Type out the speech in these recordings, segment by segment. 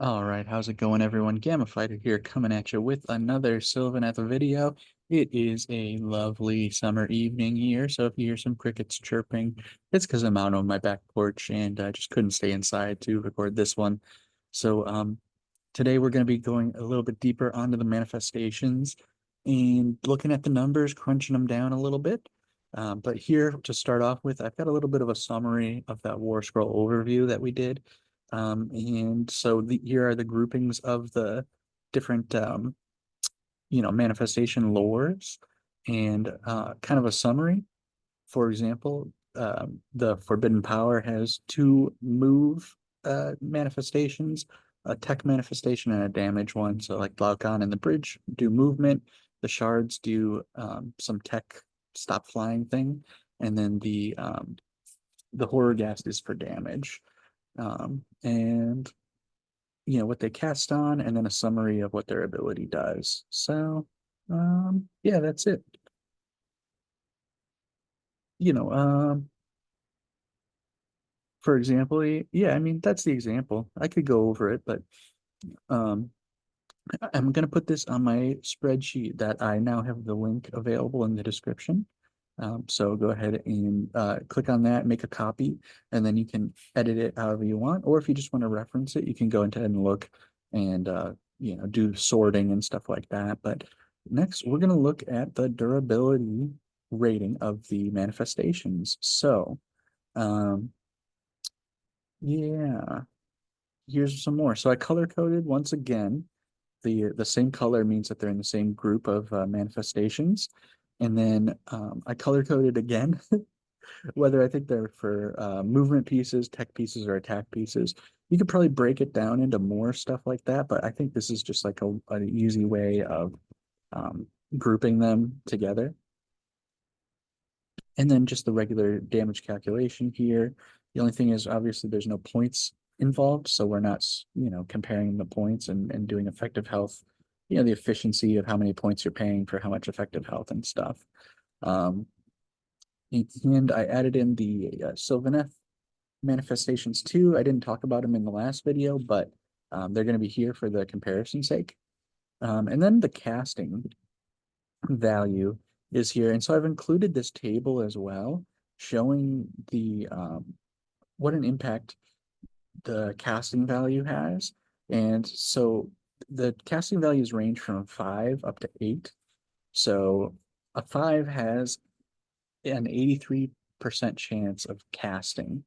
All right, how's it going, everyone? Gamma Fighter here, coming at you with another Sylvaneth video. It is a lovely summer evening here, so if you hear some crickets chirping, it's because I'm out on my back porch and I just couldn't stay inside to record this one. So, today we're going to be going a little bit deeper onto the manifestations and looking at the numbers, crunching them down a little bit. But here to start off with, I've got a little bit of a summary of that War Scroll overview that we did. And so here are the groupings of the different, manifestation lores and kind of a summary. For example, the Forbidden Power has two move manifestations, a tech manifestation and a damage one. So like Glaucon and the Bridge do movement. The Shards do some tech stop flying thing. And then the Horror Ghast is for damage. And what they cast on, and then a summary of what their ability does. So, yeah, that's it. You know, for example, yeah, I mean that's the example. I could go over it, but um, I'm gonna put this on my spreadsheet that I now have the link available in the description. So go ahead and click on that, make a copy, and then you can edit it however you want. Or if you just want to reference it, you can go ahead and look and do sorting and stuff like that. But next, we're going to look at the durability rating of the manifestations. So, um, yeah, here's some more. So I color coded once again. The same color means that they're in the same group of manifestations. And then I color coded again whether I think they're for movement pieces, tech pieces, or attack pieces. You could probably break it down into more stuff like that, but I think this is just like an easy way of um, grouping them together. And then just the regular damage calculation here. The only thing is obviously there's no points involved, so we're not, comparing the points and doing effective health, the efficiency of how many points you're paying for how much effective health and stuff. Um, and I added in the Sylvaneth manifestations too. I didn't talk about them in the last video, but they're going to be here for the comparison sake. And then the casting value is here. And so I've included this table as well, showing the what an impact the casting value has. And so the casting values range from 5 up to 8. So a 5 has an 83% chance of casting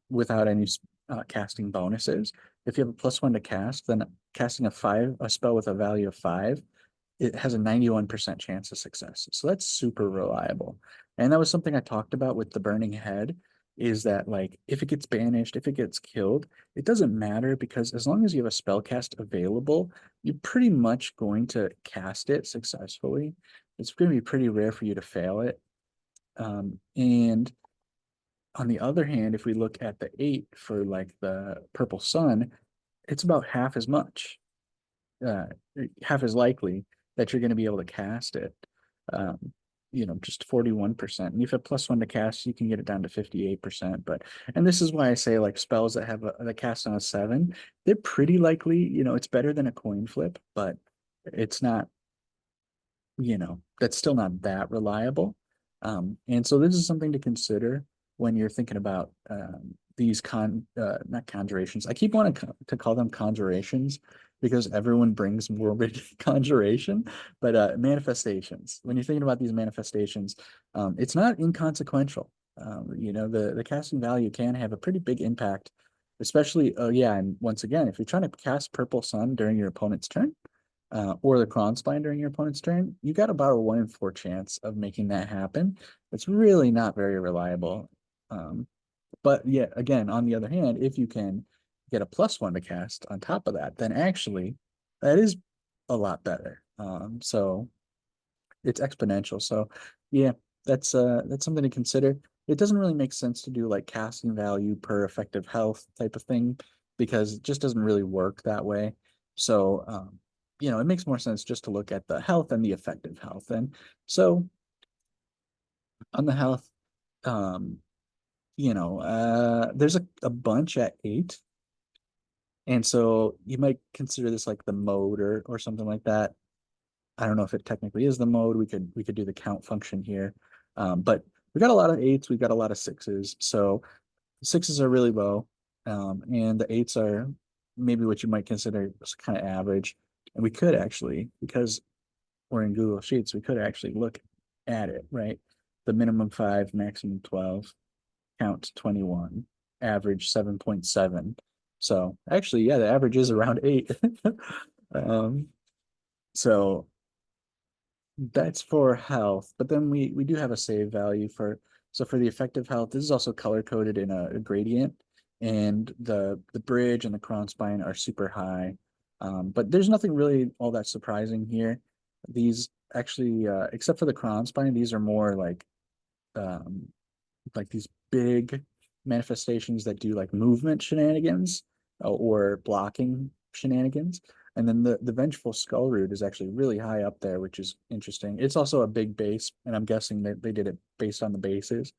without any casting bonuses. If you have a +1 to cast, then casting a spell with a value of 5, it has a 91% chance of success. So that's super reliable. And that was something I talked about with the Burning Head, is that like if it gets banished, if it gets killed, it doesn't matter because as long as you have a spell cast available, you're pretty much going to cast it successfully. It's going to be pretty rare for you to fail it. And on the other hand, if we look at the 8 for like the Purple Sun, it's about uh, half as likely that you're going to be able to cast it. Um, just 41%. And if you have +1 to cast, you can get it down to 58%. And this is why I say like spells that have the cast on a 7, they're pretty likely, it's better than a coin flip, but it's not, that's still not that reliable. And so this is something to consider when you're thinking about these not conjurations. I keep wanting to call them conjurations because everyone brings morbid conjuration, but manifestations. When you're thinking about these manifestations, it's not inconsequential. The casting value can have a pretty big impact, especially, oh yeah, and once again, if you're trying to cast Purple Sun during your opponent's turn, or the Cron Spine during your opponent's turn, you got about a 1 in 4 chance of making that happen. It's really not very reliable. But yeah, again, on the other hand, if you can get a +1 to cast on top of that, then actually that is a lot better. So it's exponential. So yeah, that's something to consider. It doesn't really make sense to do like casting value per effective health type of thing because it just doesn't really work that way. So it makes more sense just to look at the health and the effective health. And so on the health, um, there's a bunch at 8. And so you might consider this like the mode or something like that. I don't know if it technically is the mode. We could do the count function here. But we got a lot of eights, we've got a lot of sixes. So sixes are really low. And the eights are maybe what you might consider kind of average. And we could actually, because we're in Google Sheets, we could actually look at it, right? The minimum 5, maximum 12, count 21, average 7.7. So actually, yeah, the average is around 8. um, so that's for health, but then we do have a save value for, so for the effective health, this is also color coded in a gradient, and the bridge and the crown spine are super high. But there's nothing really all that surprising here. These actually, except for the crown spine, these are more um, like these big manifestations that do like movement shenanigans, or blocking shenanigans. And then the vengeful skull root is actually really high up there, which is interesting. It's also a big base, and I'm guessing that they did it based on the bases.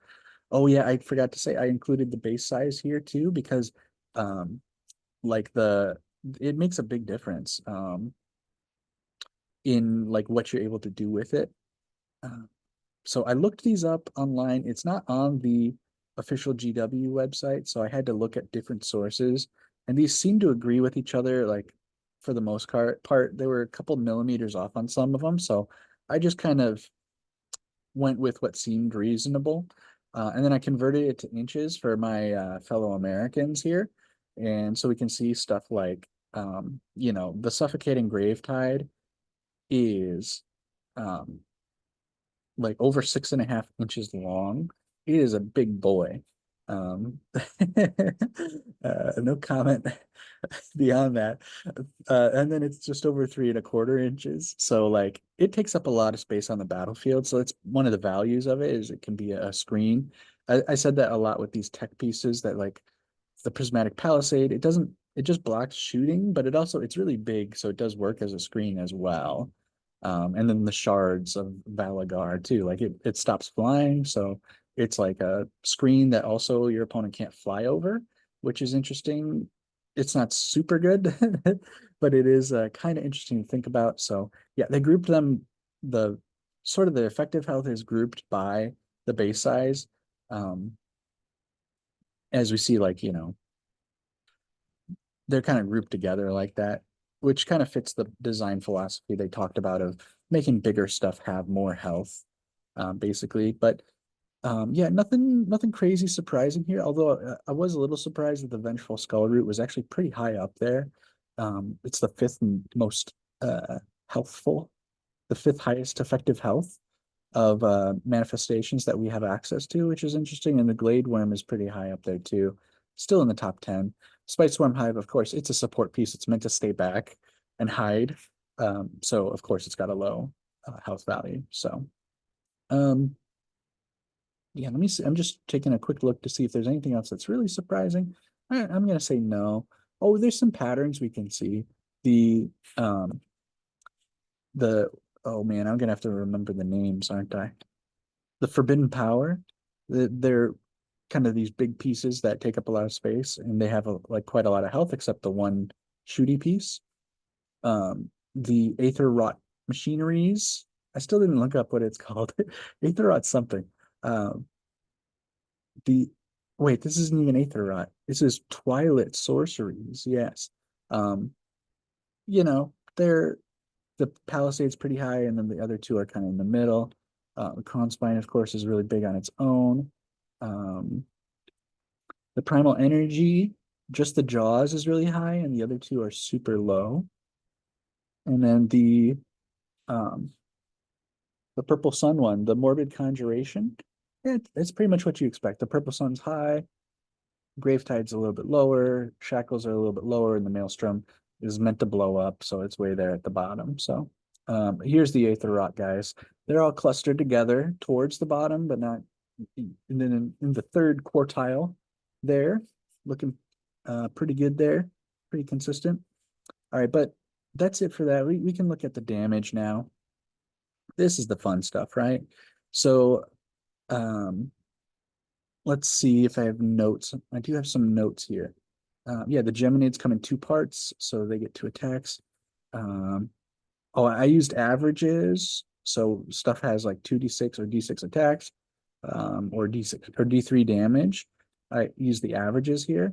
Oh yeah, I forgot to say I included the base size here too, because um like the it makes a big difference in like what you're able to do with it. Uh, so I looked these up online. It's not on the official GW website, so I had to look at different sources, and these seem to agree with each other. Like for the most part, they were a couple millimeters off on some of them. So I just kind of went with what seemed reasonable, and then I converted it to inches for my fellow Americans here, and so we can see stuff like the suffocating grave tide is um, like over 6.5 inches long. It is a big boy. Um, no comment beyond that. And then it's just over 3.25 inches. So like it takes up a lot of space on the battlefield. So it's one of the values of it is it can be a screen. I said that a lot with these tech pieces that like the prismatic palisade, it just blocks shooting, but it's really big, so it does work as a screen as well. And then the shards of Valagar too, like it stops flying, so it's like a screen that also your opponent can't fly over, which is interesting. It's not super good, but it is kind of interesting to think about. So yeah, they grouped them. The sort of the effective health is grouped by the base size. Um, as we see, like, they're kind of grouped together like that, which kind of fits the design philosophy they talked about of making bigger stuff have more health, basically. But yeah, nothing crazy surprising here. Although I was a little surprised that the Vengeful Skull Root was actually pretty high up there. It's the fifth most healthful, the fifth highest effective health of manifestations that we have access to, which is interesting. And the Glade Worm is pretty high up there too, still in the top 10. Spite Swarm Hive, of course, it's a support piece. It's meant to stay back and hide. So of course it's got a low health value. So yeah, let me see. I'm just taking a quick look to see if there's anything else that's really surprising. I'm gonna say no. Oh, there's some patterns we can see. The um the oh man, I'm gonna have to remember the names, aren't I? The Forbidden Power. They're kind of these big pieces that take up a lot of space, and they have like quite a lot of health, except the one shooty piece. The Aether Rot Machineries. I still didn't look up what it's called. Aether Rot something. Um, the wait, this isn't even Aether Rot. This is Twilight Sorceries. Yes. Um, they're the Palisade's pretty high, and then the other two are kind of in the middle. The Crown Spine, of course, is really big on its own. Um, the Primal Energy, just the Jaws is really high, and the other two are super low. And then um, the Purple Sun one, the Morbid Conjuration, it's pretty much what you expect. The Purple Sun's high, Gravetide's a little bit lower, Shackles are a little bit lower, and the Maelstrom is meant to blow up, so it's way there at the bottom. So here's the Aether Rot guys. They're all clustered together towards the bottom, but not. And then in the third quartile, there, looking pretty good there, pretty consistent. All right, but that's it for that. We can look at the damage now. This is the fun stuff, right? So um, let's see if I have notes. I do have some notes here. Yeah, the Geminids come in two parts, so they get two attacks. Um, oh, I used averages, so stuff has like 2d6 or d6 attacks, or d6 or d3 damage. I use the averages here.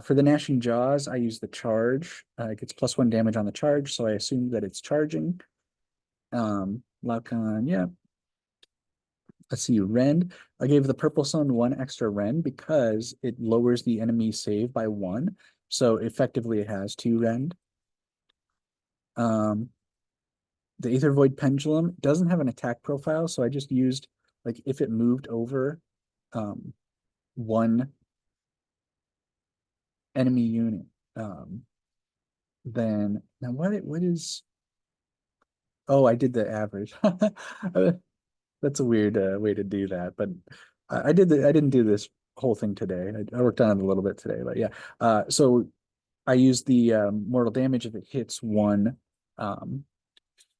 For the Gnashing Jaws, I use the charge. It gets +1 damage on the charge, so I assume that it's charging. Laucan, yeah. Let's see, Rend. I gave the Purple Sun 1 extra Rend because it lowers the enemy save by 1. So effectively it has 2 Rend. Um, the Aether Void Pendulum doesn't have an attack profile, so I just used, like, if it moved over um, 1 enemy unit, then now what is, oh, I did the average. That's a weird way to do that, but I didn't do this whole thing today. I worked on it a little bit today, but yeah. So I use the mortal damage if it hits 1 um,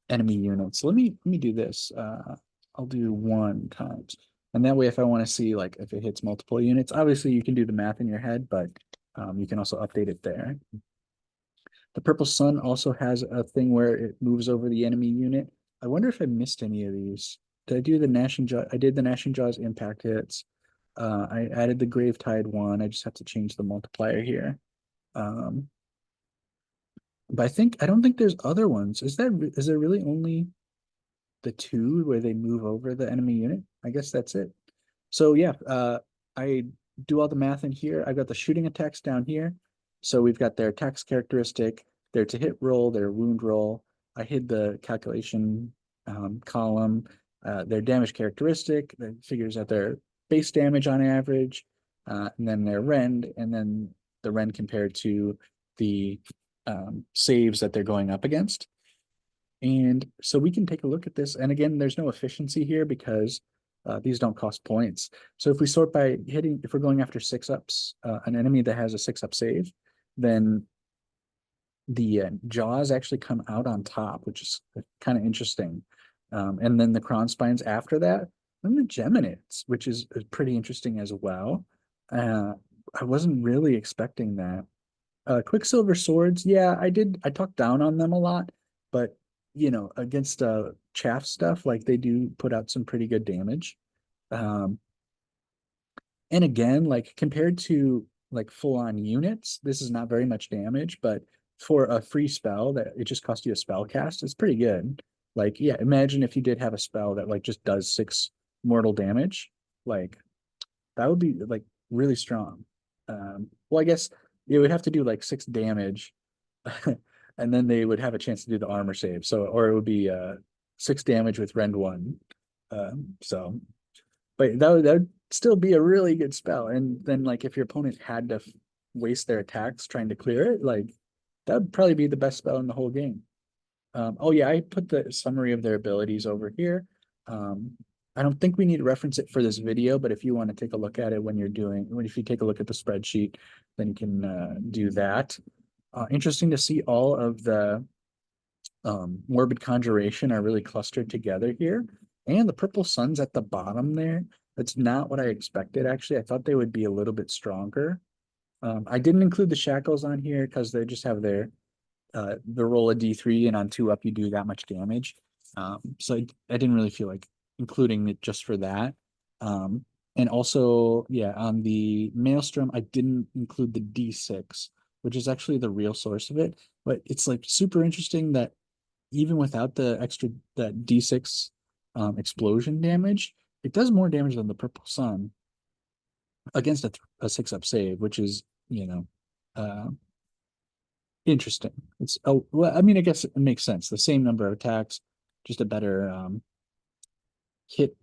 enemy unit. So let me do this. I'll do 1 times, and that way, if I want to see like if it hits multiple units, obviously you can do the math in your head, but you can also update it there. The Purple Sun also has a thing where it moves over the enemy unit. I wonder if I missed any of these. Did I do the Gnashing Jaw? I did the Gnashing Jaws impact hits. I added the Gravetide one. I just have to change the multiplier here. Um, but I don't think there's other ones. Is there really only the 2 where they move over the enemy unit? I guess that's it. So yeah, I do all the math in here. I've got the shooting attacks down here. So we've got their attacks characteristic, their to hit roll, their wound roll. I hid the calculation column, their damage characteristic that figures out their base damage on average, and then their rend, and then the rend compared to the saves that they're going up against. And so we can take a look at this. And again, there's no efficiency here because these don't cost points. So if we sort by hitting, if we're going after 6-ups, an enemy that has a 6-up save, then the jaws actually come out on top, which is kind of interesting. And then the Cron Spines after that, and the Geminids, which is pretty interesting as well. I wasn't really expecting that. Quicksilver swords, yeah, I talked down on them a lot, but against chaff stuff, like they do put out some pretty good damage. Um, and again, like compared to like full-on units, this is not very much damage, but for a free spell that it just costs you a spell cast, it's pretty good. Like, yeah, imagine if you did have a spell that like just does 6 mortal damage, like that would be like really strong. Well, I guess it would have to do like 6 damage, and then they would have a chance to do the armor save. So, or it would be 6 damage with Rend 1. So, but that would still be a really good spell. And then, like, if your opponent had to waste their attacks trying to clear it, like that would probably be the best spell in the whole game. Oh yeah, I put the summary of their abilities over here. Um, I don't think we need to reference it for this video, but if you want to take a look at it if you take a look at the spreadsheet, then you can do that. Interesting to see all of the Morbid Conjuration are really clustered together here. And the Purple Sun's at the bottom there. That's not what I expected, actually. I thought they would be a little bit stronger. I didn't include the Shackles on here because they just have the roll a d3, and on 2-up you do that much damage. So I didn't really feel like including it just for that. And also, yeah, on the Maelstrom, I didn't include the d6, which is actually the real source of it. But it's like super interesting that even without the extra that d6 explosion damage, it does more damage than the Purple Sun against a 6-up save, which is, uh, interesting. It's well, I mean, I guess it makes sense. The same number of attacks, just a better hit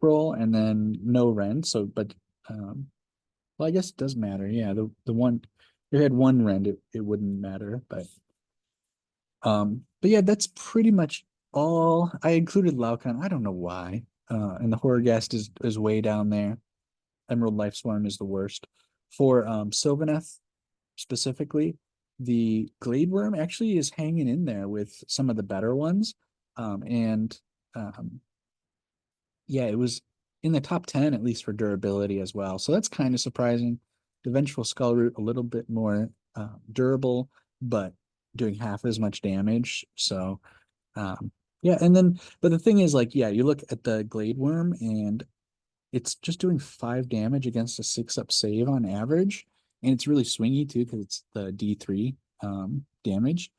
roll, and then no rend. So, but well, I guess it does matter. Yeah, the one if it had 1 rend, it wouldn't matter. But yeah, that's pretty much all. I included Laucan. I don't know why. And the Horrorghast is way down there. Emerald Life Swarm is the worst. For Sylvaneth specifically, the Glade Worm actually is hanging in there with some of the better ones. And yeah, it was in the top 10, at least for durability as well. So that's kind of surprising. The Vengeful Skull Root a little bit more durable, but doing half as much damage. So yeah, and then but the thing is like, yeah, you look at the Glade Worm and it's just doing 5 damage against a 6-up save on average. And it's really swingy too, because it's the D3 damage.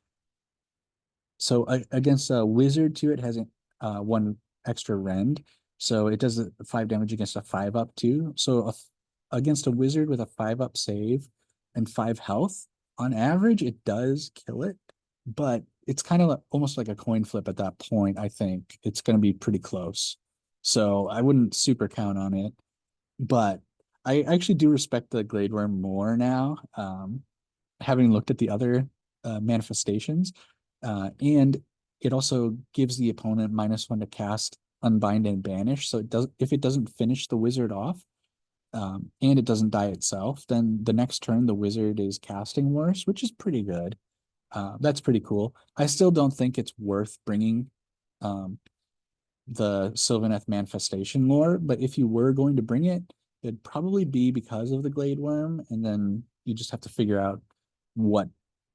So against a wizard too, it has one extra rend. So it does 5 damage against a 5-up too. So against a wizard with a 5-up save and 5 health, on average, it does kill it. But it's kind of almost like a coin flip at that point. I think it's going to be pretty close. So I wouldn't super count on it. But I actually do respect the Glade Worm more now, having looked at the other manifestations. And it also gives the opponent -1 to cast, unbind, and banish. So it does, if it doesn't finish the wizard off, and it doesn't die itself, then the next turn the wizard is casting worse, which is pretty good. That's pretty cool. I still don't think it's worth bringing the Sylvaneth manifestation lore, but if you were going to bring it, it'd probably be because of the Glade Worm, and then you just have to figure out what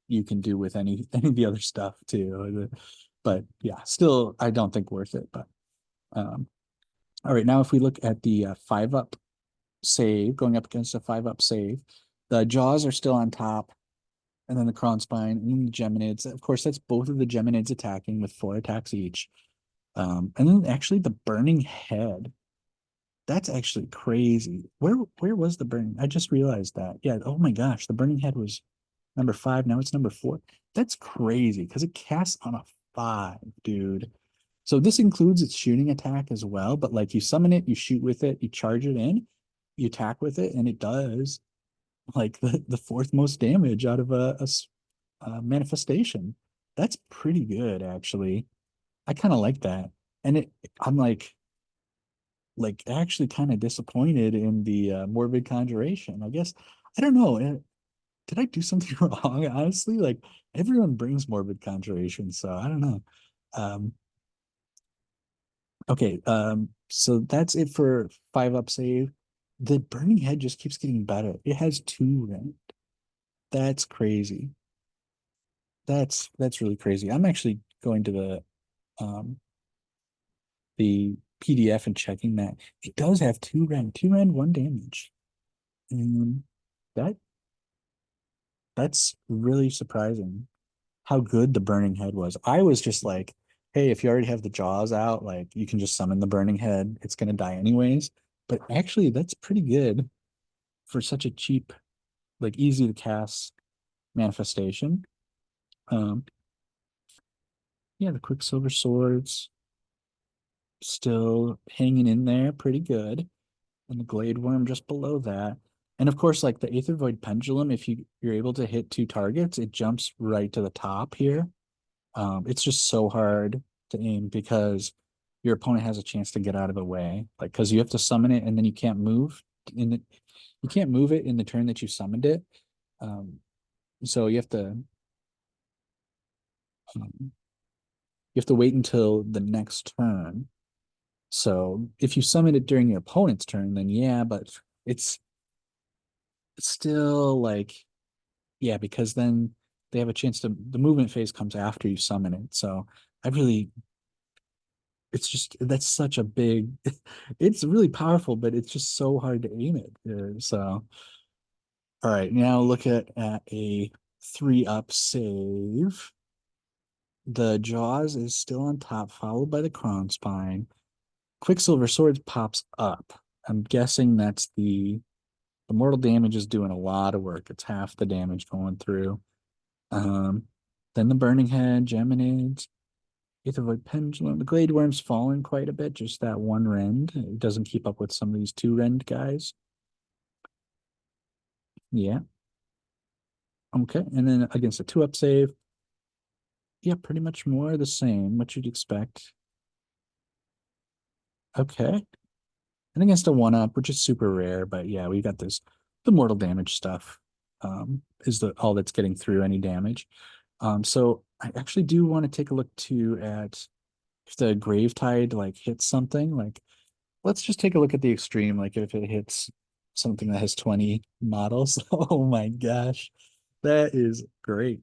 you can do with any of the other stuff too. But yeah, still I don't think worth it. But all right, now if we look at the 5-up save, going up against a 5-up save, the jaws are still on top, and then the Crown Spine, and then the Geminids. Of course, that's both of the Geminids attacking with 4 attacks each. And then actually the Burning Head. That's actually crazy. Where was the burning? I just realized that. Yeah. Oh my gosh, the Burning Head was number 5. Now it's number 4. That's crazy because it casts on a 5, dude. So this includes its shooting attack as well. But like you summon it, you shoot with it, you charge it in, you attack with it, and it does like the 4th most damage out of a manifestation. That's pretty good, actually. I kind of like that. And I'm like actually kind of disappointed in the Morbid Conjuration. I guess I don't know. Did I do something wrong? Honestly, like everyone brings Morbid Conjuration, so I don't know. Um, okay, so that's it for 5-up save. The Burning Head just keeps getting better. It has 2 rend. That's crazy. That's really crazy. I'm actually going to the PDF and checking that. It does have 2 rend, 1 damage. And that that's really surprising how good the Burning Head was. I was just like, hey, if you already have the jaws out, like you can just summon the Burning Head. It's gonna die anyways. But actually, that's pretty good for such a cheap, like easy to cast manifestation. Um, yeah, the Quicksilver Swords still hanging in there pretty good. And the Glade Worm just below that. And of course, like the Aether Void Pendulum, if you're able to hit 2 targets, it jumps right to the top here. It's just so hard to aim because your opponent has a chance to get out of the way. Like, because you have to summon it and then you can't move it in the turn that you summoned it. So you have to wait until the next turn. So if you summon it during your opponent's turn, then yeah, but it's still like, yeah, because then they have a chance to, the movement phase comes after you summon it. So I really, it's just, that's such a big, it's really powerful, but it's just so hard to aim it. So, all right, now look at a 3-up save. The Jaws is still on top, followed by the Crown Spine. Quicksilver Swords pops up. I'm guessing that's the mortal damage is doing a lot of work. It's half the damage going through. Um, then the Burning Head, Geminids, Aether Void Pendulum. The Glade Worm's fallen quite a bit, just that 1 rend. It doesn't keep up with some of these 2 rend guys. Yeah. Okay. And then against a 2-up save, yeah, pretty much more the same, what you'd expect. Okay. And against a 1-up, which is super rare, but yeah, we got this. The mortal damage stuff is the all that's getting through any damage. So I actually do want to take a look too at if the Gravetide like hits something. Like, let's just take a look at the extreme. Like if it hits something that has 20 models. Oh my gosh. That is great.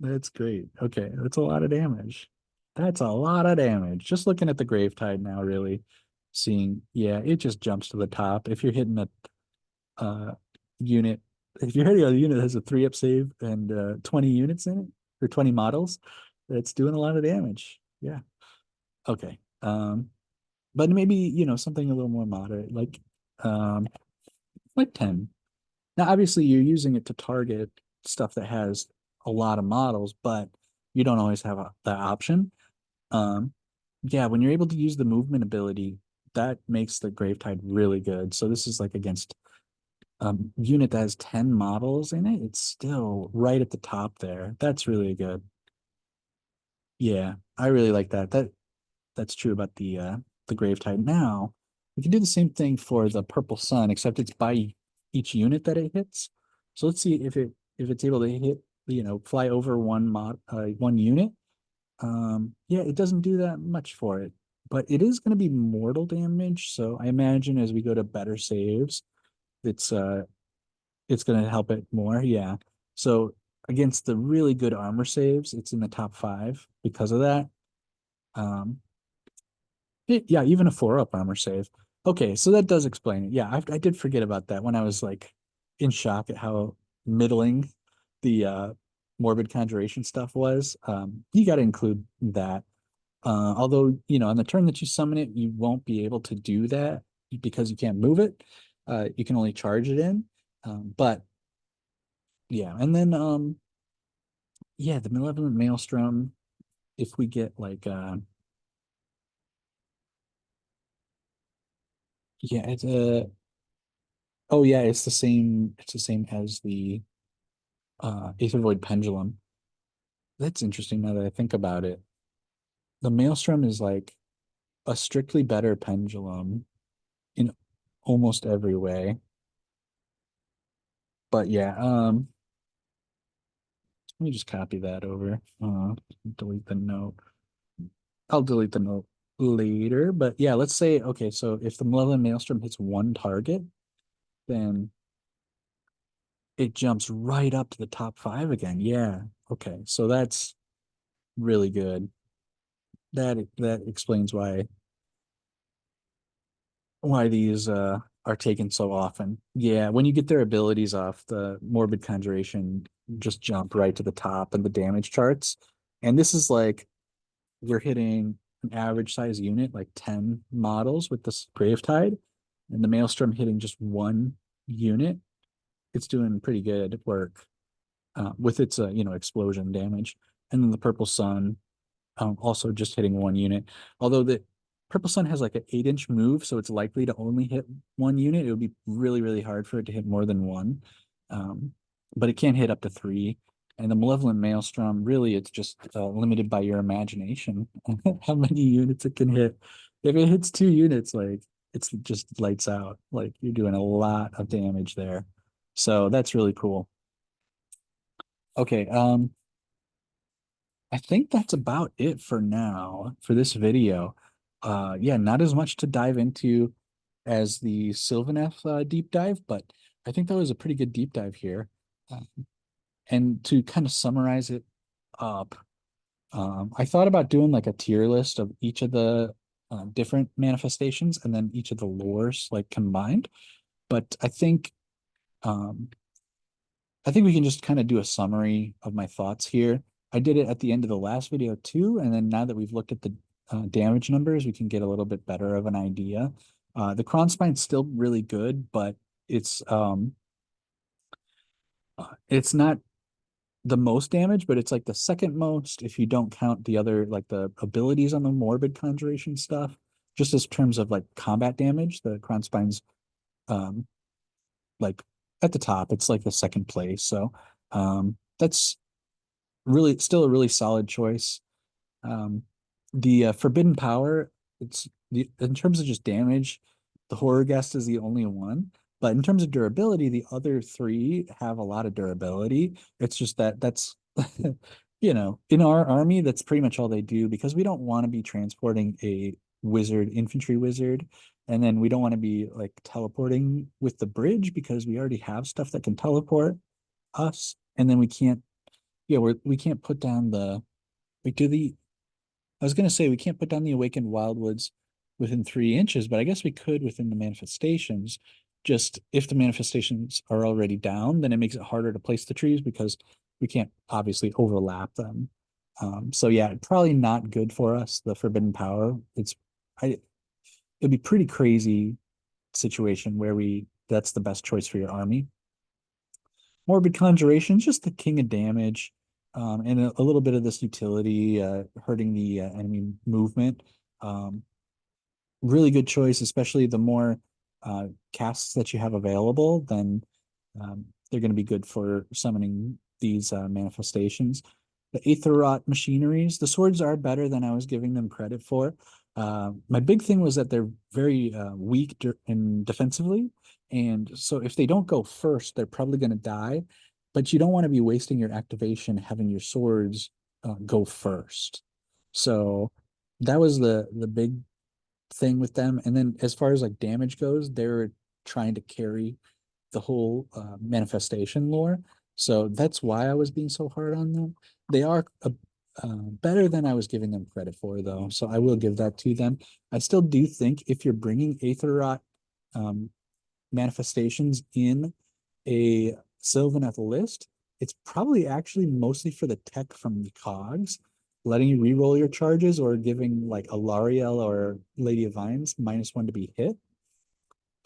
That's great. Okay, that's a lot of damage. That's a lot of damage. Just looking at the Gravetide now, really seeing, yeah, it just jumps to the top. If you're hitting a uh unit, if you're hitting a unit that has a 3-up save and 20 units in it, or 20 models, that's doing a lot of damage. Yeah. Okay. But maybe, something a little more moderate, um like 10. Now, obviously, you're using it to target stuff that has a lot of models, but you don't always have that option. Um, yeah, when you're able to use the movement ability, that makes the Gravetide really good. So this is like against a unit that has 10 models in it. It's still right at the top there. That's really good. Yeah, I really like that. That's true about the Gravetide. Now, we can do the same thing for the Purple Sun, except it's by each unit that it hits. So let's see if it's able to hit, fly over one unit. Yeah, it doesn't do that much for it, but it is going to be mortal damage. So I imagine as we go to better saves, it's uh it's going to help it more. Yeah. So against the really good armor saves, it's in the top five because of that. Um, yeah, even a 4-up armor save. Okay, so that does explain it. Yeah, I did forget about that when I was like in shock at how middling the morbid conjuration stuff was. You got to include that. Although, on the turn that you summon it, you won't be able to do that because you can't move it. You can only charge it in. But yeah, and then yeah, the malevolent maelstrom. If we get like yeah, it's a oh yeah, it's the same as the Aether Void Pendulum. That's interesting now that I think about it. The Maelstrom is like a strictly better pendulum in almost every way. But yeah, let me just copy that over. Delete the note. I'll delete the note later. But yeah, let's say, okay, so if the Malevolent Maelstrom hits one target, then it jumps right up to the top five again. Yeah. Okay. So that's really good. That explains why these are taken so often. Yeah, when you get their abilities off, the morbid conjuration just jump right to the top in the damage charts. And this is like we're hitting an average size unit, like 10 models with this Gravetide, and the Maelstrom hitting just one unit. It's doing pretty good work with its explosion damage. And then the Purple Sun also just hitting one unit. Although the Purple Sun has like an 8-inch move, so it's likely to only hit one unit. It would be really, really hard for it to hit more than one. Um, but it can hit up to three. And the Malevolent Maelstrom, really, it's just limited by your imagination how many units it can hit. If it hits 2 units, like it's just lights out. Like you're doing a lot of damage there. So that's really cool. Okay, I think that's about it for now for this video. Yeah, not as much to dive into as the Sylvaneth deep dive, but I think that was a pretty good deep dive here. Uh, and to kind of summarize it up, I thought about doing like a tier list of each of the different manifestations and then each of the lores like combined. But um, I think we can just kind of do a summary of my thoughts here. I did it at the end of the last video too, and then now that we've looked at the damage numbers, we can get a little bit better of an idea. The Cron Spine's still really good, but it's it's not the most damage, but it's like the second most if you don't count the other like the abilities on the Morbid Conjuration stuff. Just as terms of like combat damage, the Cron Spine's um like at the top. It's like the second place. So that's really still a really solid choice. Um, the Forbidden Power, it's in terms of just damage, the Horror Guest is the only one. But in terms of durability, the other three have a lot of durability. It's just that's in our army, that's pretty much all they do because we don't want to be transporting a wizard, infantry wizard, And then we don't want to be like teleporting with the bridge because we already have stuff that can teleport us. And then we can't, yeah, we can't put down the, like, do the, I was going to say we can't put down the awakened wildwoods within 3 inches, but I guess we could within the manifestations. Just if the manifestations are already down, then it makes it harder to place the trees because we can't obviously overlap them. So yeah, probably not good for us, the forbidden power. I, it'd be pretty crazy situation where that's the best choice for your army. Morbid Conjuration, just the king of damage, and a little bit of this utility, hurting the enemy movement. Um, Really good choice, especially the more casts that you have available, then they're going to be good for summoning these manifestations. The Aether Rot machineries, the swords are better than I was giving them credit for. My big thing was that they're very weak in defensively. And so if they don't go first, they're probably going to die. But you don't want to be wasting your activation having your swords go first. So that was the big thing with them. And then as far as like damage goes, they're trying to carry the whole manifestation lore. So that's why I was being so hard on them. They are better than I was giving them credit for, though. So I will give that to them. I still do think if you're bringing Aether Rot um, manifestations in a Sylvaneth list, it's probably actually mostly for the tech from the cogs, letting you re-roll your charges or giving like a Lariel or Lady of Vines -1 to be hit.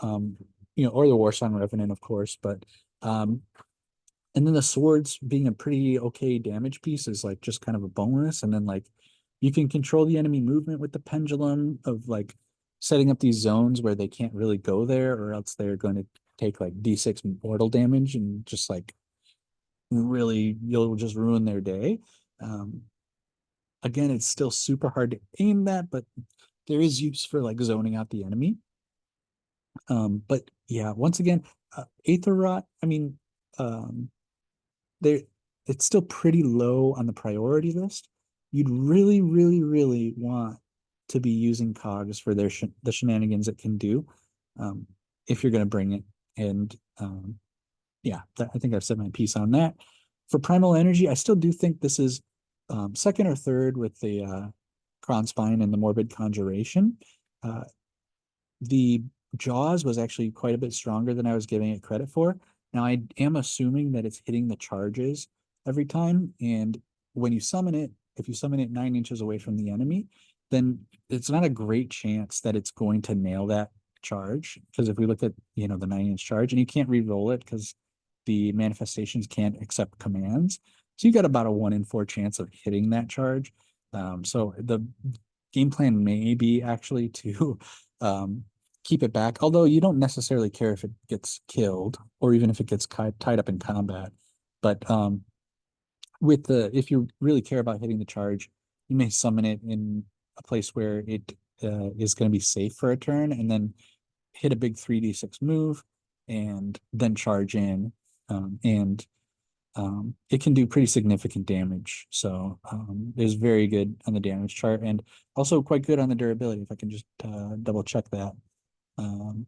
Um, or the Warsong Revenant, of course, but and then the swords being a pretty okay damage piece is like just kind of a bonus. And then like you can control the enemy movement with the pendulum of like setting up these zones where they can't really go there, or else they're going to take like D6 mortal damage and just like really you'll just ruin their day. Um, Again, it's still super hard to aim that, but there is use for like zoning out the enemy. But yeah, once again, Aether Rot, I mean, um, there it's still pretty low on the priority list. You'd really, really, really want to be using cogs for the shenanigans it can do, um, if you're going to bring it. And yeah, I think I've said my piece on that. For primal energy, I still do think this is second or third with the Kronspine and the morbid conjuration. Uh, the Jaws was actually quite a bit stronger than I was giving it credit for. Now, I am assuming that it's hitting the charges every time. And when you summon it, if you summon it 9 inches away from the enemy, then it's not a great chance that it's going to nail that charge. Because if we look at, the 9 inch charge, and you can't re-roll it because the manifestations can't accept commands. So you got about a 1 in 4 chance of hitting that charge. So the game plan may be actually to um, keep it back. Although you don't necessarily care if it gets killed or even if it gets tied up in combat. But if you really care about hitting the charge, you may summon it in a place where it is going to be safe for a turn, and then hit a big 3d6 move, and then charge in, and it can do pretty significant damage. So it's very good on the damage chart, and also quite good on the durability. If I can just double check that. Um,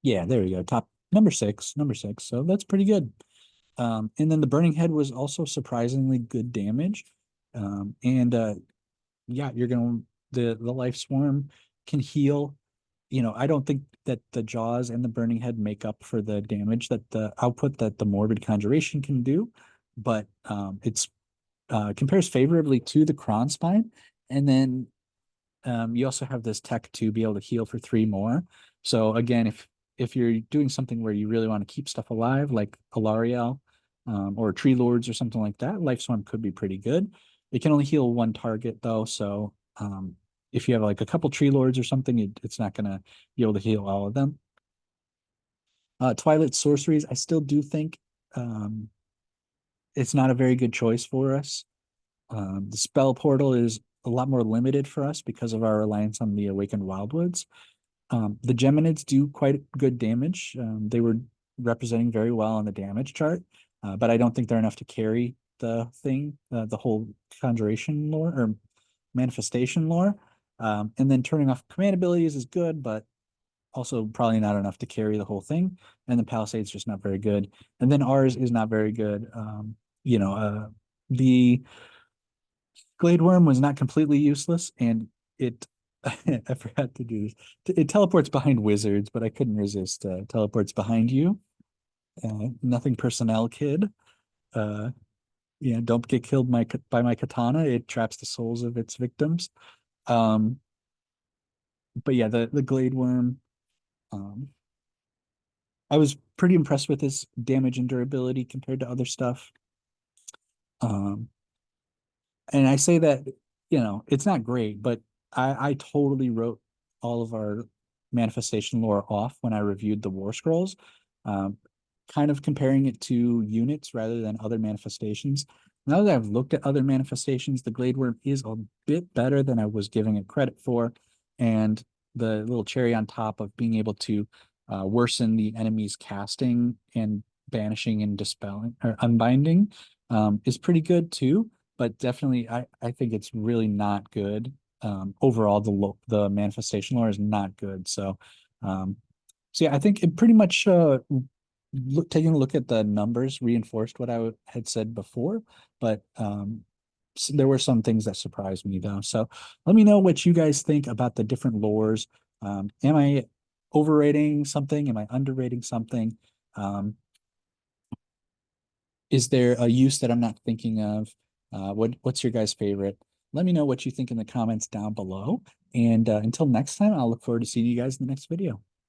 yeah, there we go. Top number six. So that's pretty good. And then the Burning Head was also surprisingly good damage. And yeah, the Life Swarm can heal. I don't think that the Jaws and the Burning Head make up for the damage that the output that the Morbid Conjuration can do, but it's compares favorably to the Cron Spine. And then you also have this tech to be able to heal for 3 more. So again, if you're doing something where you really want to keep stuff alive, like Alariel, or Tree Lords or something like that, Life Swarm could be pretty good. It can only heal one target though, so if you have like a couple Tree Lords or something, it's not going to be able to heal all of them. Twilight Sorceries, I still do think um, it's not a very good choice for us. The spell portal is a lot more limited for us because of our reliance on the Awakened Wildwoods. The Geminids do quite good damage. They were representing very well on the damage chart, but I don't think they're enough to carry the whole conjuration lore or manifestation lore. And then turning off command abilities is good, but also probably not enough to carry the whole thing. And then Palisade's just not very good. And then ours is not very good. You know, the Glade Worm was not completely useless, and it I forgot to do this. It teleports behind wizards, but I couldn't resist. Teleports behind you. Nothing personnel, kid. Uh, yeah, don't get killed by my katana. It traps the souls of its victims. Um, but yeah, the Glade Worm. Um, I was pretty impressed with his damage and durability compared to other stuff. Um, and I say that, you know, it's not great, but I totally wrote all of our manifestation lore off when I reviewed the War Scrolls, um, kind of comparing it to units rather than other manifestations. Now that I've looked at other manifestations, the Glade Worm is a bit better than I was giving it credit for. And the little cherry on top of being able to worsen the enemy's casting and banishing and dispelling or unbinding is pretty good too. But definitely, I think it's really not good. Overall, the manifestation lore is not good. So yeah, I think it pretty much taking a look at the numbers reinforced what I had said before, but there were some things that surprised me though. So let me know what you guys think about the different lores. Am I overrating something? Am I underrating something? Um, is there a use that I'm not thinking of? What's your guys' favorite? Let me know what you think in the comments down below. And until next time, I'll look forward to seeing you guys in the next video.